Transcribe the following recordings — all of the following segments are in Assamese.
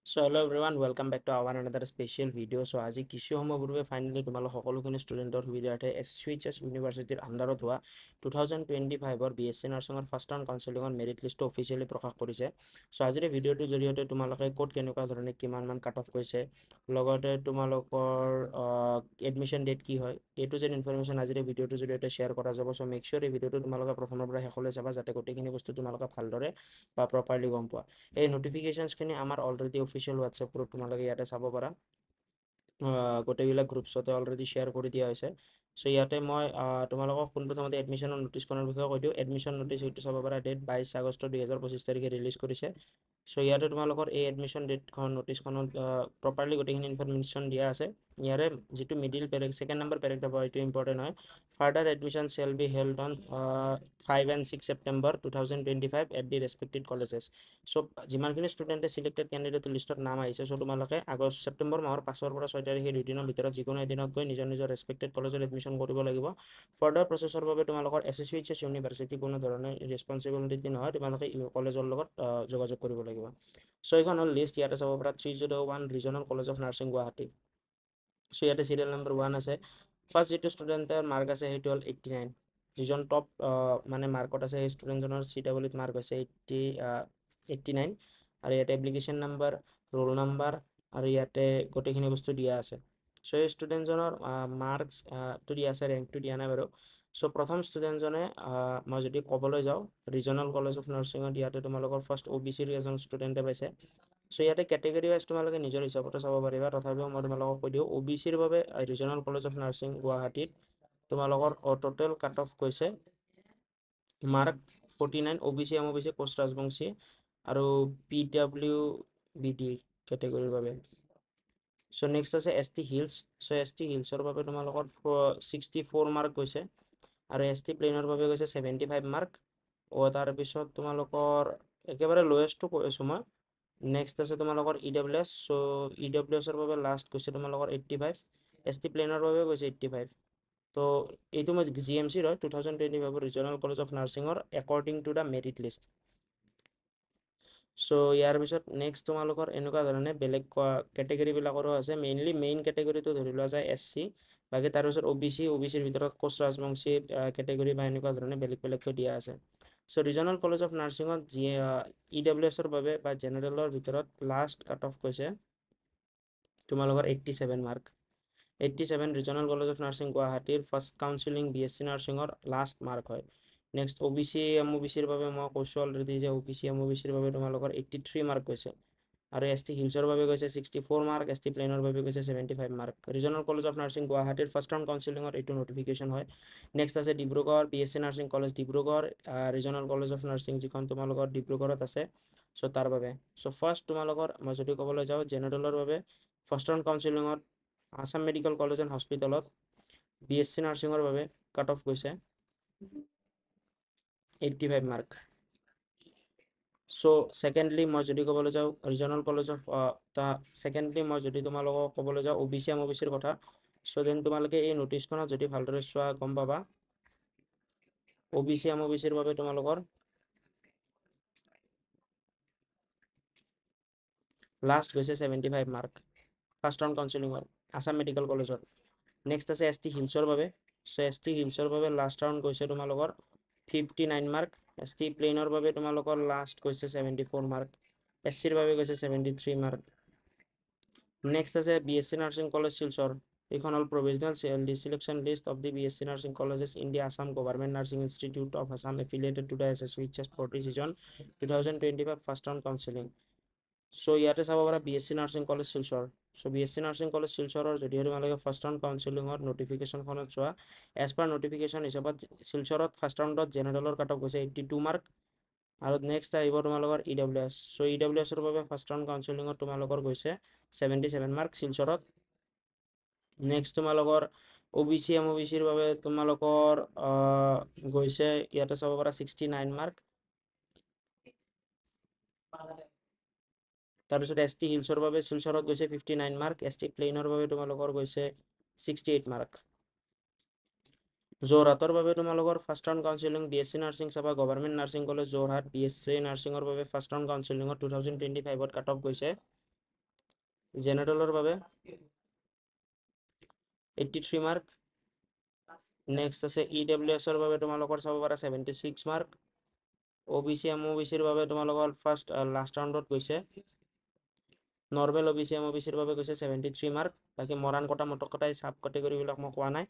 So hello everyone, welcome back to our another special video. So আজি কিছু সময় পূৰ্বে ফাইনেলি তোমালোক সকলোখিনি ষ্টুডেণ্টৰ সুবিধাৰ্থে SHS ইউনিভাৰ্চিটিৰ আণ্ডাৰত হোৱা 2025 BSc নাৰ্ছিঙৰ ফাৰ্ষ্ট ৰাউণ্ড কাউন্সেলিঙৰ মেৰিট লিষ্টটো অফিচিয়েলি প্ৰকাশ কৰিছে। চ' আজিৰ এই ভিডিঅ'টোৰ জৰিয়তে তোমালোকে ক'ত কেনেকুৱা ধৰণে কিমান কাট অফ কৰিছে, লগতে তোমালোকৰ এডমিশ্যন ডেট কি হয়, এইটো যেন ইনফৰমেশ্যন আজিৰ এই ভিডিঅ'টোৰ জৰিয়তে শ্বেয়াৰ কৰা যাব। চ' মেক চিয়ৰ এই ভিডিঅ'টো তোমালোকে প্ৰথমৰ পৰা শেষলৈ চাবা, যাতে গোটেইখিনি বস্তু তোমালোকে ভালদৰে বা প্ৰপাৰলি গম পোৱা। এই নোটিফিকেশ্যনছখিনি আমাৰ অলৰেডি অফিচিয়েল হোৱাটছএপ গ্ৰুপ তোমালোকে ইয়াতে চাব পাৰা। গোটেইবিলাক গ্ৰুপছতে অলৰেডি শ্বেয়াৰ কৰি দিয়া হৈছে। চ' ইয়াতে মই তোমালোকক পোনপ্ৰথমতে এডমিশ্যনৰ ন'টিছখনৰ বিষয়ে কৈ দিওঁ। এডমিশ্যন ন'টিছ এইটো চাব পাৰা, ডেট 22 আগষ্ট 2025 তাৰিখে ৰিলিজ কৰিছে। চ' ইয়াতে তোমালোকৰ এই এডমিশ্যন ডেটখন ন'টিছখনত প্ৰপাৰলি গোটেইখিনি ইনফৰমেশ্যন দিয়া আছে। ইয়াৰে যিটো মিডিল ছেকেণ্ড নম্বৰ পেৰেগ্ৰাফ হয়, এইটো ইম্পৰ্টেণ্ট হয়। Further admission shall be held on 5 and 6 September 2025 at the respective colleges. So' যিমানখিনি ষ্টুডেণ্টে চিলেক্টেড কেণ্ডিডেট লিষ্টত নাম আহিছে, চ' তোমালোকে ছেপ্টেম্বৰ মাহৰ 5 পৰা 6 তাৰিখে দুদিনৰ ভিতৰত যিকোনো এদিনত গৈ নিজৰ ৰেছপেক্টেড কলেজত এডমিশ্যন কৰিব লাগিব। ফাৰ্ডাৰ প্ৰচেছৰ বাবে তোমালোকৰ SHS ইউনিভাৰ্চিটি কোনো ধৰণৰ ৰেছপঞ্চিবিলিটি নহয়, তোমালোকে কলেজৰ লগত যোগাযোগ কৰিব লাগিব। চ' এইখন হ'ল লিষ্ট, ইয়াতে চাব পৰা 301 regional college of nursing Guwahati. So' ইয়াতে চিৰিয়েল নম্বৰ 1 আছে। ফাৰ্ষ্ট যিটো ষ্টুডেণ্টৰ মাৰ্ক আছে সেইটো হ'ল 89। যিজন টপ মানে মাৰ্কত আছে সেই ষ্টুডেণ্টজনৰ CWত মাৰ্ক হৈছে 89। আৰু ইয়াতে এপ্লিকেশ্যন নাম্বাৰ, ৰোল নাম্বাৰ আৰু ইয়াতে গোটেইখিনি বস্তু দিয়া আছে। চ' এই ষ্টুডেণ্টজনৰ মাৰ্কছটো দিয়া আছে, ৰেংকটো দিয়া নাই বাৰু। চ' প্ৰথম ষ্টুডেণ্টজনে মই যদি ক'বলৈ যাওঁ, ৰিজনেল কলেজ অফ নাৰ্ছিঙত ইয়াতে তোমালোকৰ ফাৰ্ষ্ট OBCৰ এজন ষ্টুডেণ্টে পাইছে। চ' ইয়াতে কেটেগৰী ৱাইজ তোমালোকে নিজৰ হিচাপতে চাব পাৰিবা, তথাপিও মই তোমালোকক কৈ দিওঁ, OBCৰ বাবে ৰিজনেল কলেজ অফ নাৰ্ছিং গুৱাহাটীত তোমালোকৰ টোটেল কাট অফ কৈছে mark 49, OBC MOBC post Rajbongshi আৰু PWBD কেটেগৰীৰ বাবে। চ' নেক্সট আছে ST হিলছ। চ' ST হিলছৰ বাবে তোমালোকৰ 64 মাৰ্ক গৈছে, আৰু ST প্লেইনৰ বাবে গৈছে 75 মাৰ্ক। তাৰপিছত তোমালোকৰ একেবাৰে লৱেষ্টটো কৈ আছোঁ মই। নেক্সট আছে তোমালোকৰ EWS। চ' EWSৰ বাবে লাষ্ট গৈছে তোমালোকৰ 85, ST প্লেইনৰ বাবে গৈছে 85। তো এইটো মই GMCৰ হয়, 2025 ৰিজনেল কলেজ অফ নাৰ্ছিঙৰ according to the merit list. So' ইয়াৰ পিছত নেক্সট তোমালোকৰ এনেকুৱা ধৰণে বেলেগ কেটেগৰীবিলাকৰো আছে। মেইন কেটেগৰীটো ধৰি লোৱা যায় SC, বাকী তাৰপিছত OBCৰ ভিতৰত কোচ ৰাজবংশী কেটেগৰী বা এনেকুৱা ধৰণে বেলেগকৈ দিয়া আছে। চ' ৰিজনেল কলেজ অফ নাৰ্ছিঙত EWSৰ বাবে বা জেনেৰেলৰ ভিতৰত লাষ্ট কাট অফ কৈছে তোমালোকৰ 87 mark. 87 regional college of nursing গুৱাহাটীৰ ফাৰ্ষ্ট কাউন্সিলিং BSc নাৰ্ছিঙৰ লাষ্ট মাৰ্ক হয়। নেক্সট OBC MOBCৰ বাবে মই কৈছোঁ অলৰেডি যে OBC MOBCৰ বাবে তোমালোকৰ 83 মাৰ্ক গৈছে, আৰু ST হিলছৰ বাবে গৈছে 64 মাৰ্ক, ST প্লেইনৰ বাবে গৈছে 75 mark. Regional college of nursing গুৱাহাটীৰ ফাৰ্ষ্ট ৰাউণ্ড কাউন্সিলিঙৰ এইটো নটিফিকেশ্যন হয়। নেক্সট আছে Dibrugarh BSc nursing college Dibrugarh, regional college of nursing যিখন তোমালোকৰ ডিব্ৰুগড়ত আছে। চ' তাৰ বাবে ফাৰ্ষ্ট তোমালোকৰ মই যদি ক'বলৈ যাওঁ, জেনেৰেলৰ বাবে ফাৰ্ষ্ট ৰাউণ্ড কাউন্সিলিঙত আছাম মেডিকেল কলেজ এণ্ড হস্পিটেলত BSc নাৰ্ছিঙৰ বাবে কাট অফ গৈছে 85 মাৰ্ক। চ' ছেকেণ্ডলি মই যদি ক'বলৈ যাওঁ ৰিজনেল কলেজ অফ মই যদি তোমালোকক ক'বলৈ যাওঁ OBC MOBCৰ কথা, চ' দেন তোমালোকে এই নটিছখনত যদি ভালদৰে চোৱা গম পাবা, OBC MOBCৰ বাবে তোমালোকৰ লাষ্ট গৈছে 75 মাৰ্ক ফাৰ্ষ্ট ৰাউণ্ড কাউন্সিলিঙৰ আছাম মেডিকেল কলেজত। নেক্সট আছে ST হিলছৰ বাবে। চ' ST হিলছৰ বাবে লাষ্ট ৰাউণ্ড গৈছে তোমালোকৰ 59 মাৰ্ক। ST প্লেইনৰ বাবে তোমালোকৰ লাষ্ট গৈছে 74 মাৰ্ক। SCৰ বাবে গৈছে 73 মাৰ্ক। নেক্সট আছে BSc নাৰ্ছিং কলেজ শিলচৰ। এইখন হ'ল provisional selection list of the BSc nursing colleges in the Assam government nursing institute of Assam affiliated to the SHS 40 season 2025 first round counselling. So' ইয়াতে চাব পাৰা BSc nursing college Silchar. So' BSc nursing college শিলচৰৰ যদিও তোমালোকে ফাৰ্ষ্ট ৰাউণ্ড কাউন্সিলিঙৰ নটিফিকেশ্যনখনত চোৱা, এজ পাৰ নটিফিকেশ্যন হিচাপত শিলচৰত ফাৰ্ষ্ট ৰাউণ্ডত জেনেৰেলৰ কাট অফ গৈছে 82 মাৰ্ক। আৰু নেক্সট আহিব তোমালোকৰ EWS। চ' EWSৰ বাবে ফাৰ্ষ্ট ৰাউণ্ড কাউন্সিলিঙত তোমালোকৰ গৈছে 77 মাৰ্ক শিলচৰত। নেক্সট তোমালোকৰ OBC MOBCৰ বাবে তোমালোকৰ গৈছে ইয়াতে চাব পাৰা 69 মাৰ্ক। তাৰপিছত ST হিলছৰ বাবে শিলচৰত গৈছে 59 মাৰ্ক। ST প্লেইনৰ বাবে তোমালোকৰ গৈছে 68 মাৰ্ক। যোৰহাটৰ বাবে তোমালোকৰ first round counselling BSc nursing চাবা government nursing college Jorhat BSc নাৰ্ছিঙৰ বাবে ফাৰ্ষ্ট ৰাউণ্ড কাউন্সিলিঙত 2025 কাট অফ গৈছে জেনাৰেলৰ বাবে 83 মাৰ্ক। নেক্সট আছে EWSৰ বাবে তোমালোকৰ চাব পাৰা 76 মাৰ্ক। OBC MOBCৰ বাবে তোমালোকৰ ফাৰ্ষ্ট লাষ্ট ৰাউণ্ডত গৈছে নৰ্মেল OBC MOBCৰ বাবে গৈছে 73 মাৰ্ক। বাকী মৰাণ কটা মটক কটা এই সাব কেটেগৰীবিলাক মই কোৱা নাই।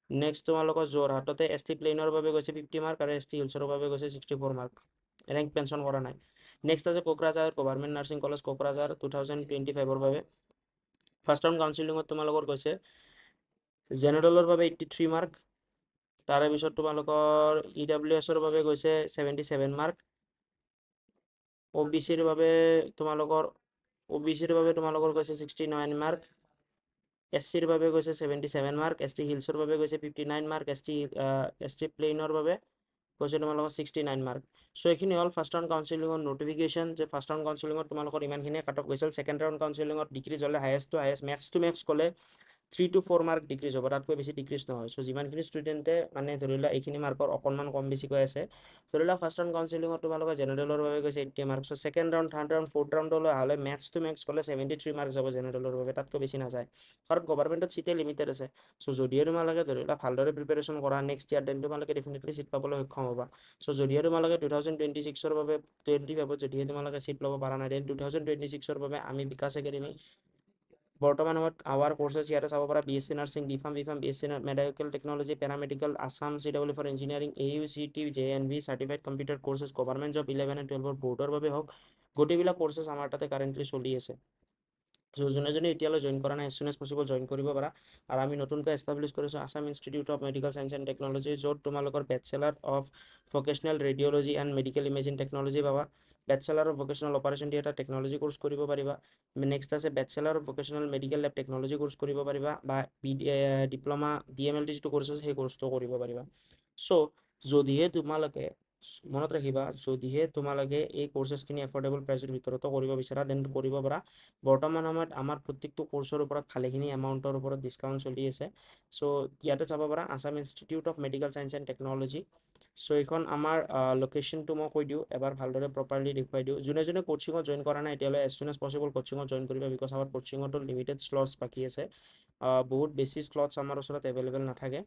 নেক্সট তোমালোকৰ যোৰহাটতে ST প্লেইনৰ বাবে গৈছে 50 মাৰ্ক আৰু ST হিলছৰ বাবে গৈছে 64 মাৰ্ক। ৰেংক পেঞ্চন কৰা নাই। নেক্সট আছে Kokrajhar government nursing college Kokrajhar 2025ৰ বাবে ফাৰ্ষ্ট ৰাউণ্ড কাউন্সিলিঙত তোমালোকৰ গৈছে জেনাৰেলৰ বাবে 83 মাৰ্ক। তাৰে পিছত তোমালোকৰ EWSৰ বাবে গৈছে 77 মাৰ্ক। OBCৰ বাবে তোমালোকৰ গৈছে 69 মাৰ্ক। SCৰ বাবে গৈছে 77 মাৰ্ক। ST হিলছৰ বাবে গৈছে 59 মাৰ্ক। ST প্লেইনৰ বাবে কৈছে তোমালোকৰ 69 মাৰ্ক। সো এইখিনি হ'ল ফাৰ্ষ্ট ৰাউণ্ড কাউন্সিলিঙৰ নোটিফিকেশ্যন যে ফাৰ্ষ্ট ৰাউণ্ড কাউন্সিলিঙত তোমালোকৰ ইমানখিনি কাট অফ গৈছিল। ছেকেণ্ড ৰাউণ্ড কাউন্সিলিঙত ডিক্ৰিজ হ'লে highest to highest max to max ক'লে 3 to 4 মাৰ্ক ডিক্ৰিজ হ'ব, তাতকৈ বেছি ডিক্ৰিজ নহয়। চ' যিমানখিনি ষ্টুডেণ্টে মানে ধৰি লোৱা এইখিনি মাৰ্কৰ অকণমান কম বেছিকৈ আছে, ধৰি লোৱা ফাৰ্ষ্ট ৰাউণ্ড কাউন্সিলিঙত তোমালোকৰ জেনেৰেলৰ বাবে গৈছে 80 mark. So' second round third round fourth ৰাউণ্ডলৈ হ'লে মেক্স টু মেক্স ক'লে 73 মাৰ্ক যাব জেনেৰেলৰ বাবে, তাতকৈ বেছি নাযায়। কাৰণ গভৰ্ণমেণ্টত চিটে লিমিটেড আছে। চ' যদিহে তোমালোকে ধৰি লোৱা ভালদৰে প্ৰিপেৰেশ্যন কৰা নেক্সট ইয়াৰ দেন তোমালোকে ডেফিনেটলি চিট পাবলৈ সক্ষম হ'বা। চ' যদিহে তোমালোকে 2026ৰ বাবে 25ত যদিহে তোমালোকে চিট ল'ব পৰা নাই, দেন 2026ৰ বাবে আমি বিকাশ একাডেমি বৰ্তমান সময়ত আৱাৰ কোৰ্চেছ ইয়াতে চাব পৰা BSc nursing, BPharm, BSc medical technology, paramedical, Assam CW for engineering, AUCT, JNV certified computer courses, government job 11 and 12 বৰ্ডৰ বাবে হওক, গোটেইবিলাক কোৰ্চেছ আমাৰ তাতে কাৰেণ্টলি চলি আছে। চ' যোনে এতিয়ালৈ জইন কৰা নাই as soon as possible join কৰিব পাৰা। আৰু আমি নতুনকৈ এষ্টাব্লিছ কৰিছোঁ Assam institute of medical science and technology, য'ত তোমালোকৰ bachelor of vocational radiology and medical imaging technology পাবা। Bachelor of vocational operation theatre technology course কৰিব পাৰিবা। নেক্সট আছে bachelor of vocational medical lab technology course কৰিব পাৰিবা, বা ডিপ্ল'মা DMLT যিটো কোৰ্চ আছে সেই কোৰ্চটো কৰিব পাৰিবা। চ' যদিহে তোমালোকে মনত ৰাখিবা, যদিহে তোমালোকে এই কোৰ্চেছখিনি এফৰ্ডেবল প্ৰাইচৰ ভিতৰতো কৰিব বিচাৰা দেন কৰিব পাৰা। বৰ্তমান সময়ত আমাৰ প্ৰত্যেকটো কোৰ্চৰ ওপৰত ভালেখিনি এমাউণ্টৰ ওপৰত ডিছকাউণ্ট চলি আছে। চ' ইয়াতে চাব পাৰা Assam institute of medical science and technology. So' এইখন আমাৰ লোকেশ্যনটো মই কৈ দিওঁ, এবাৰ ভালদৰে প্ৰপাৰলি দেখুৱাই দিওঁ। যোনে কোচিঙত জইন কৰা নাই এতিয়ালৈ as soon as possible কোচিঙত join কৰিবা, বিকজ আমাৰ কোচিঙতো লিমিটেড শ্লটছ বাকী আছে। বহুত বেছি শ্লটছ আমাৰ ওচৰত এভেইলেবল নাথাকে।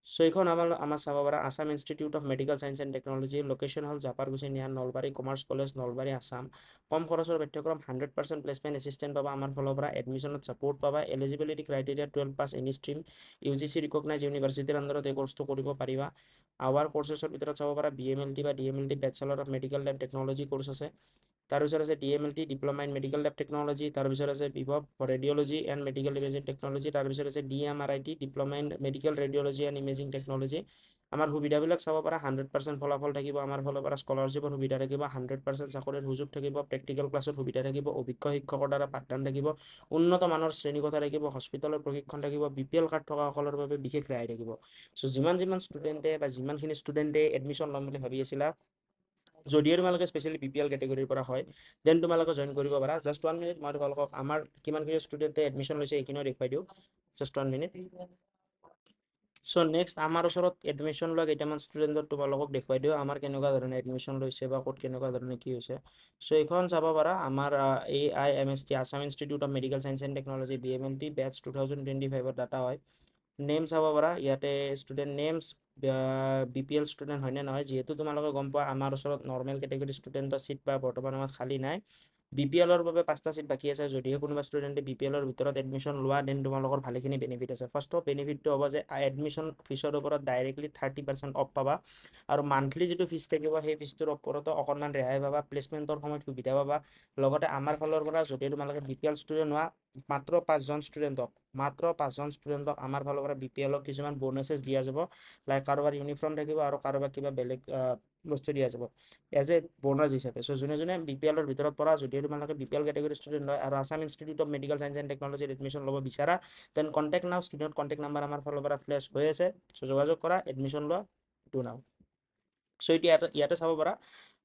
চ' এইখন আমাৰ চাব পাৰা Assam institute of medical science and technology. Location হ'ল জাপাৰকুছি নিয়াৰ নলবাৰী কমাৰ্চ কলেজ নলবাৰী আছাম। কম খৰচৰ পাঠ্যক্ৰম, 100% প্লেচমেণ্ট এছিষ্টেণ্ট পাবা আমাৰ ফালৰ পৰা, এডমিশ্যনত ছাপোৰ্ট পাবা। এলিজিবিলিটি ক্ৰাইটেৰিয়া 12 পাছ এনি ষ্ট্ৰীম, UGC ৰিকগনাইজ ইউনিভাৰ্চিটিৰ আণ্ডাৰত এই কোৰ্চটো কৰিব পাৰিবা। আৱাৰ কোৰ্চেছৰ ভিতৰত চাব পাৰা BMLT বা DMLT bachelor of medical lab technology course আছে। তাৰপিছত আছে DMLT diploma in medical lab technology. তাৰপিছত আছে BVoc radiology and medical imaging technology. তাৰপিছত আছে DMRIT diploma in medical radiology and imaging technology. আমাৰ সুবিধাবিলাক চাব পাৰা 100% ফলাফল থাকিব আমাৰ ফালৰ পৰা, স্কলাৰশ্বিপৰ সুবিধা থাকিব, 100% চাকৰিৰ সুযোগ থাকিব, প্ৰেক্টিকেল ক্লাছৰ সুবিধা থাকিব, অভিজ্ঞ শিক্ষকৰ দ্বাৰা পাঠদান থাকিব, উন্নত মানৰ শ্ৰেণীকোঠা থাকিব, হস্পিটেলৰ প্ৰশিক্ষণ থাকিব, BPL কাৰ্ড থকাসকলৰ বাবে বিশেষ ৰেহাই থাকিব। চ' যিমান ষ্টুডেণ্টে বা যিমানখিনি ষ্টুডেণ্টে এডমিশ্যন ল'ম বুলি ভাবি আছিলা, যদিহে তোমালোকে স্পেচিয়েলি BPL কেটেগৰীৰ পৰা হয় দেন তোমালোকে জইন কৰিব পাৰা। জাষ্ট 1 মিনিট মই তোমালোকক আমাৰ কিমানখিনি ষ্টুডেণ্টে এডমিশ্যন লৈছে এইখিনিও দেখুৱাই দিওঁ। Just 1 minute. চ' নেক্সট আমাৰ ওচৰত এডমিশ্যন লোৱা কেইটামান ষ্টুডেণ্টক তোমালোকক দেখুৱাই দিওঁ আমাৰ কেনেকুৱা ধৰণে এডমিশ্যন লৈছে বা ক'ত কেনেকুৱা ধৰণে কি হৈছে। চ' এইখন চাব পাৰা আমাৰ AIMST Assam institute of medical science and technology BMLT batches 2025ৰ ডাটা হয়। নেম চাব পাৰা ইয়াতে ষ্টুডেণ্ট নেমছ, BPL ষ্টুডেণ্ট হয়নে নহয়। যিহেতু তোমালোকে গম পোৱা আমাৰ ওচৰত নৰ্মেল কেটেগৰী ষ্টুডেণ্টৰ চিট বা বৰ্তমান সময়ত খালী নাই। BPLৰ বাবে 5টা চিট বাকী আছে। যদিহে কোনোবা ষ্টুডেণ্টে BPLৰ ভিতৰত এডমিশ্যন লোৱা দেন তোমালোকৰ ভালেখিনি বেনিফিট আছে। ফাৰ্ষ্ট অফ বেনিফিটটো হ'ব যে এডমিশ্যন ফিজৰ ওপৰত ডাইৰেক্টলি 30% অফ পাবা, আৰু মান্থলি যিটো ফিজ থাকিব সেই ফিজটোৰ ওপৰতো অকণমান ৰেহাই পাবা, প্লেচমেণ্টৰ সময়ত সুবিধা পাবা। লগতে আমাৰ ফালৰ পৰা যদি তোমালোকে BPL ষ্টুডেণ্ট হোৱা মাত্ৰ 5জন ষ্টুডেণ্টক আমাৰ ফালৰ পৰা BPLক কিছুমান বোনাছেছ দিয়া যাব। লাইক কাৰোবাৰ ইউনিফৰ্ম থাকিব আৰু কাৰোবাক কিবা বেলেগ বস্তু দিয়া যাব এজ এ বোনাছ হিচাপে। চ' যোনে BPLৰ ভিতৰত পৰা যদি তোমালোকে BPL কেটেগৰী ষ্টুডেণ্ট হয় আৰু Assam institute of medical science and টেকনলজিত এডমিশ্যন ল'ব বিচাৰা দেন কণ্টেক্ট নাও, স্ক্ৰীণত কণ্টেক্ট নাম্বাৰ আমাৰ ফালৰ পৰা ফ্লেছ হৈ আছে। চ' যোগাযোগ কৰা, এডমিশ্যন লোৱা, ডু নাও। চ' এতিয়া ইয়াতে চাব পাৰা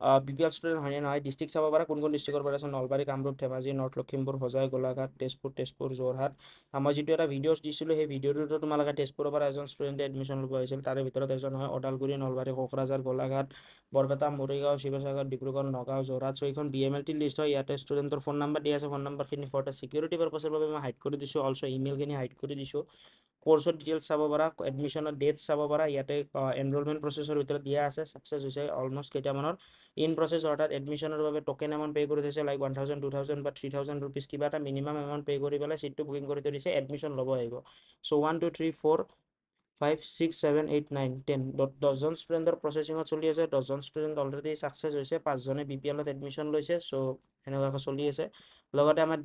BPL ষ্টুডেণ্ট হয়নে নহয় ডিষ্ট্ৰিক্ট চাব পাৰা কোন ডিষ্ট্ৰিক্টৰ পৰা আছে নলবাৰী কামৰূপ ধেমাজি নৰ্থ লখিমপুৰ হোজাই গোলাঘাট তেজপুৰ যোৰহাট মই যিটো এটা ভিডিঅ'ছ দিছিলোঁ সেই ভিডিঅ'টোতো তোমালোকে তেজপুৰৰ পৰা এজন ষ্টুডেণ্টে এডমিশ্যন ল'ব আহিছিল তাৰে ভিতৰত এজন হয় ওদালগুৰি নলবাৰী কোকৰাঝাৰ গোলাঘাট বৰপেটা মৰিগাঁও শিৱসাগৰ ডিব্ৰুগড় নগাঁও যোৰহাট চ' এইখন BMLT লিষ্ট হয় ইয়াতে ষ্টুডেণ্টৰ ফোন নাম্বাৰ দিয়া আছে ফোন নাম্বাৰখিনি ফৰ দ্য চিকিউৰিটি পাৰ্পছৰ বাবে মই হাইড কৰি দিছোঁ অলছ' ইমেইলখিনি হাইড কৰি দিছোঁ কোৰ্চৰ ডিটেইলছ চাব পাৰা এডমিশ্যনৰ ডেট চাব পাৰা ইয়াতে এনৰলমেণ্ট প্ৰচেছৰ ভিতৰত দিয়া আছে ছাকচেছ হৈছে অলম'ষ্ট কেইটামানৰ ইন প্ৰচেছ অৰ্থাৎ এডমিশ্যনৰ বাবে ট'কেন এমাউণ্ট পে' কৰি থৈছে লাইক 1000 2000 বা 3000 ৰুপিজ কিবা এটা মিনিমাম এমাউণ্ট পে' কৰি পেলাই চিটটো বুকিং কৰি থৈ দিছে এডমিশ্যন ল'ব আহিব চ' 1 2 3 4 5 6 7 8 9 10 10জন ষ্টুডেণ্টৰ প্ৰচেছিঙত চলি আছে 10জন ষ্টুডেণ্ট অলৰেডি ছাকচেছ হৈছে 5জনে BPLত এডমিশ্যন লৈছে চ' সেনেকুৱাকৈ চলি আছে লগতে আমাৰ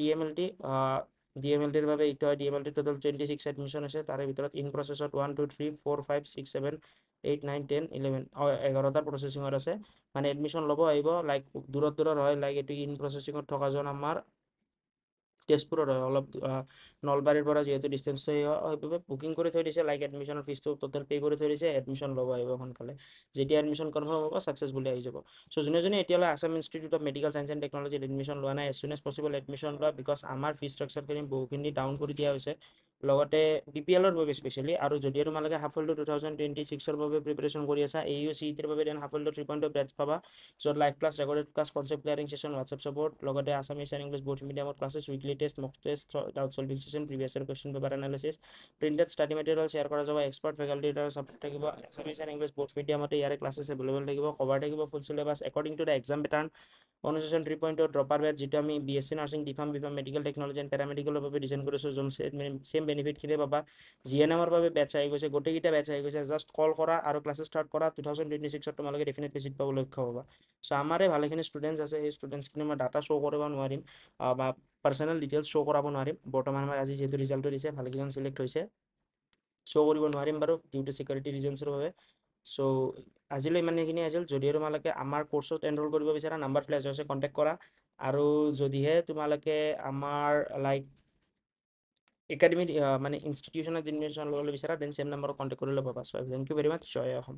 DMLTৰ বাবে এইটো হয় DMLT টোটেল 26 এডমিশ্যন আছে তাৰে ভিতৰত ইন প্ৰচেছত 1 2 3 4 5 6 7 8 9 10 11 11টা প্ৰচেছিঙত আছে মানে এডমিশ্যন ল'ব আহিব লাইক দূৰৰ হয় লাইক এইটো ইন প্ৰচেছিঙত থকাজন আমাৰ তেজপুৰৰ হয় অলপ নলবাৰীৰ পৰা যিহেতু ডিষ্টেঞ্চটো সেইবাবে বুকিং কৰি থৈ দিছে লাইক এডমিশ্যনৰ ফিজটো টোটেল পে' কৰি থৈ দিছে এডমিশ্যন ল'ব আহিব সোনকালে যেতিয়া এডমিশ্যন কনফাৰ্ম হ'ব ছাকচেছফুলি আহি যাব চ' যোনে এতিয়ালৈ Assam institute of medical science and টেকনলজিত এডমিশ্যন লোৱা নাই as soon as possible admission লোৱা বিকজ আমাৰ ফিজ ষ্ট্ৰাকচাৰখিনি বহুখিনি ডাউন কৰি দিয়া হৈছে লগতে BPLৰ বাবে স্পেচিয়েলি আৰু যদিও তোমালোকে সাফল্য 2026ৰ বাবে প্ৰিপেৰেশ্যন কৰি আছা AUCETৰ বাবে দেন সাফল্য 3.0 বেটছ পাবা য'ত live class recorded class concept clearing session WhatsApp support লগতে আছামিছ এণ্ড ইংলিছ বহুত মিডিয়ামত classes weekly test mock test doubt solving session previous year question paper analysis printed study material share কৰা যাব এক্সপাৰ্ট ফেকাল্টিৰ দ্বাৰা ছাপৰ্ট থাকিব আছামিছ এণ্ড ইংলিছ বহুত মিডিয়ামতে ইয়াৰে ক্লাছেছ এভেইলেবল থাকিব কভাৰ থাকিব full syllabus according to the exam pattern Anushasan 3.0 dropper batch যিটো আমি BSc nursing DPharm medical technology and পেৰামেডিকেলৰ বাবে ডিজাইন কৰিছোঁ যোন চেম বেনিফিটখিনি পাবা GNMৰ বাবে বেটছ আহি গৈছে গোটেইকেইটা বেটছ আহি গৈছে জাষ্ট কল কৰা আৰু ক্লাছেছ ষ্টাৰ্ট কৰা 2026ত তোমালোকে ডেফিনেটলি চিট পাবলৈ সক্ষম হ'বা চ' আমাৰে ভালেখিনি ষ্টুডেণ্টছ আছে সেই ষ্টুডেণ্টছখিনি মই ডাটা শ্ব' কৰিব নোৱাৰিম বা পাৰ্চনেল ডিটেইলছ শ্ব' কৰাব নোৱাৰিম বৰ্তমান আমাৰ আজি যিহেতু ৰিজাল্টটো দিছে ভালেকেইজন চিলেক্ট হৈছে শ্ব' কৰিব নোৱাৰিম বাৰু ডিউ টু চিকিউৰিটি ৰিজনছৰ বাবে চ' আজিলৈ ইমানখিনি আছিল যদিও তোমালোকে আমাৰ কৰ্চত এনৰল কৰিব বিচাৰা নাম্বাৰ ফ্লেছ হৈছে কণ্টেক্ট কৰা আৰু যদিহে তোমালোকে আমাৰ লাইক একাডেমিত মানে ইনষ্টিটিউশ্যনত এডমিশ্যন ল'বলৈ বিচাৰা দেন চেম নাম্বাৰত কণ্টেক্ট কৰিলে পাবা so' thank you very much জয় অসম